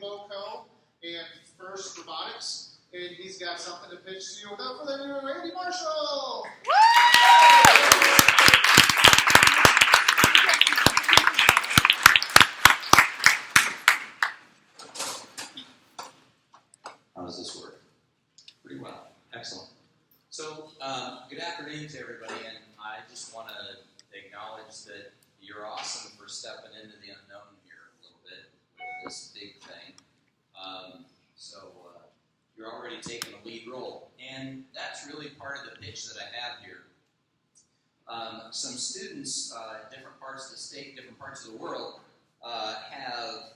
Rainbow Co. and First Robotics, and he's got something to pitch to you. Without further ado, Randy Marshall! How does this work? Pretty well. Excellent. So, good afternoon to everybody, and I just want to acknowledge that you're awesome for stepping into the unknown here a little bit with this big thing. You're already taking a lead role, and that's really part of the pitch that I have here. Some students in different parts of the state, different parts of the world, have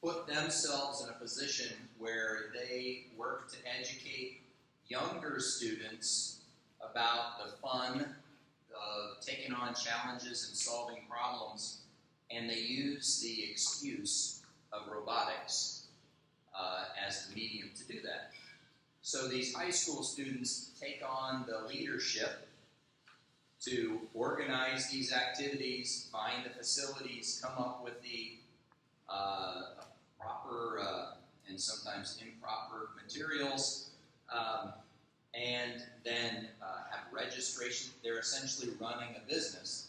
put themselves in a position where they work to educate younger students about the fun of taking on challenges and solving problems, and they use the excuse of robotics as the medium to do that. So these high school students take on the leadership to organize these activities, find the facilities, come up with the proper and sometimes improper materials, and then have registration. They're essentially running a business.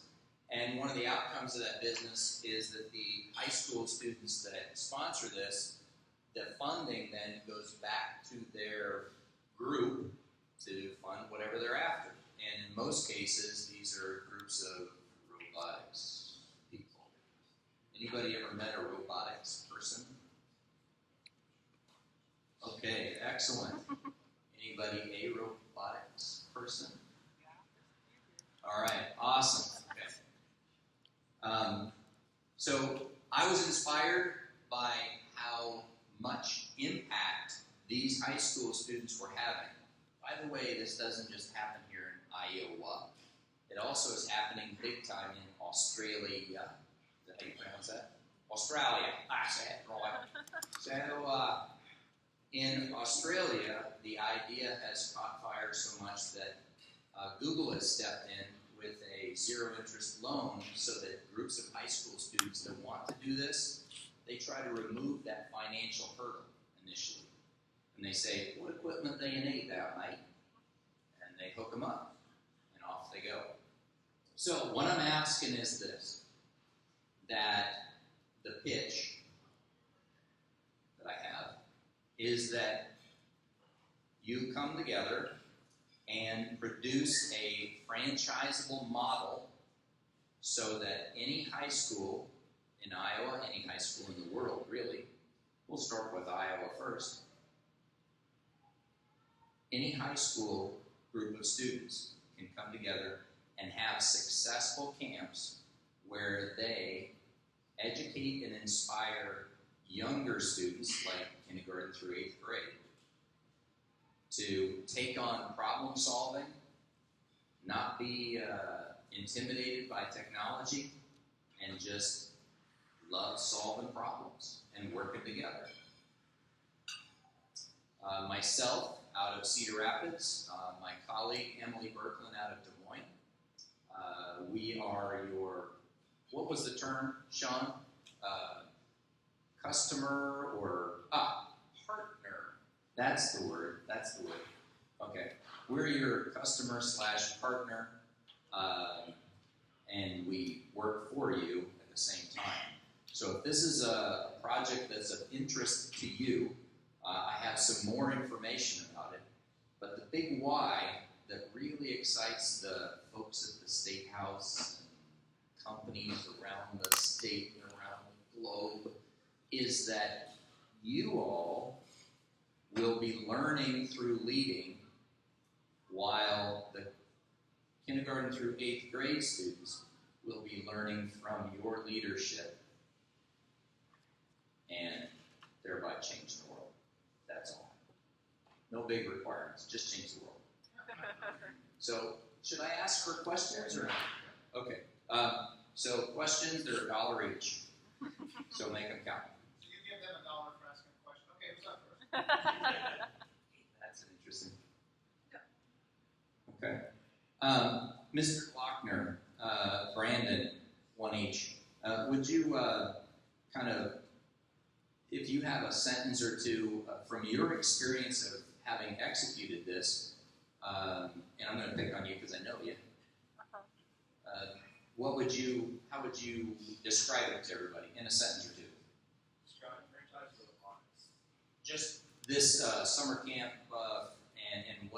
And one of the outcomes of that business is that the high school students that sponsor this, the funding then goes back to their group to fund whatever they're after. And in most cases, these are groups of robotics people. Anybody ever met a robotics person? Okay, excellent. Anybody a robotics person? All right, awesome. Okay. So I was inspired by how much impact these high school students were having. By the way, this doesn't just happen here in Iowa. It also is happening big time in Australia. Is that how you pronounce that? Australia. I said it right. So, in Australia, the idea has caught fire so much that Google has stepped in with a zero-interest loan so that groups of high school students that want to do this, they try to remove that financial hurdle initially. And they say, what equipment do you need there, mate? And they hook them up, and off they go. So what I'm asking is this, that the pitch that I have is that you come together and produce a franchisable model so that any high school in Iowa, any high school in the world, really, we'll start with Iowa first. Any high school group of students can come together and have successful camps where they educate and inspire younger students, like kindergarten through 8th grade, to take on problem solving, not be intimidated by technology, and just love solving problems and working together. Myself, out of Cedar Rapids, my colleague Emily Berkland out of Des Moines. We are your, what was the term, Sean? Customer or partner. That's the word. Okay. We're your customer / partner, and we work for you at the same time. So if this is a project that's of interest to you, I have some more information about it. But the big why that really excites the folks at the State House and companies around the state and around the globe is that you all will be learning through leading, while the kindergarten through 8th grade students will be learning from your leadership and thereby change the world. That's all. No big requirements, just change the world. So, should I ask for questions or not? Okay. So questions, they're $1 each. So make them count. So you give them $1 for asking a question. Okay, who's up first? That's interesting. Okay. Mr. Klockner, Brandon, one each. Would you kind of, if you have a sentence or two from your experience of having executed this, and I'm going to pick on you because I know you. How would you describe it to everybody in a sentence or two? Describe franchise robotics. Just this summer camp and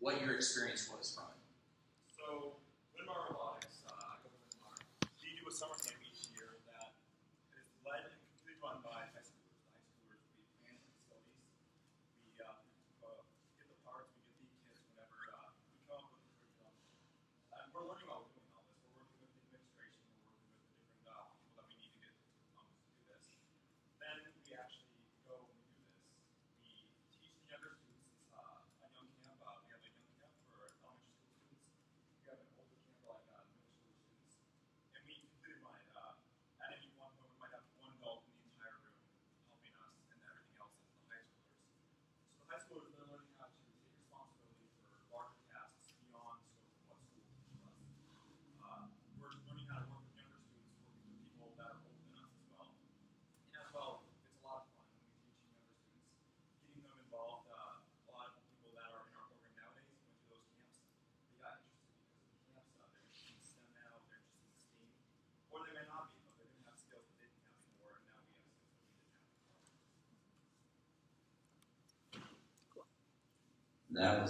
what your experience was from it. So, Linmar Robotics, I go to Linmar. We do a summer camp each year that is led and completely run by high schoolers. The high schoolers, we plan the facilities, we get the parts, we get the kits, whatever. We come up with a curriculum. We're learning while we're doing all this. We're working with the administration, we're working with the different people that we need to get to do this. Then we actually go and we do this. We teach the younger students a young camp. We have a young camp for elementary school students. We have an older camp like middle school students. And we completely run it. At any one point, we might have one adult in the entire room helping us, and everything else is the high schoolers. So the high schoolers, they're learning how to take responsibility for larger tasks beyond scope of what school teaches us. We're learning how to work with younger students, working with people that are older than us as well. And as well, it's a lot of fun when we teach younger students, getting them involved. A lot of people that are in our program nowadays went to those camps. They got interested because of the camps. They're interested in STEM now. They're interested in STEAM, or they may not be, but they're going to have skills that they didn't have before, and now we have skills that we didn't have before. That was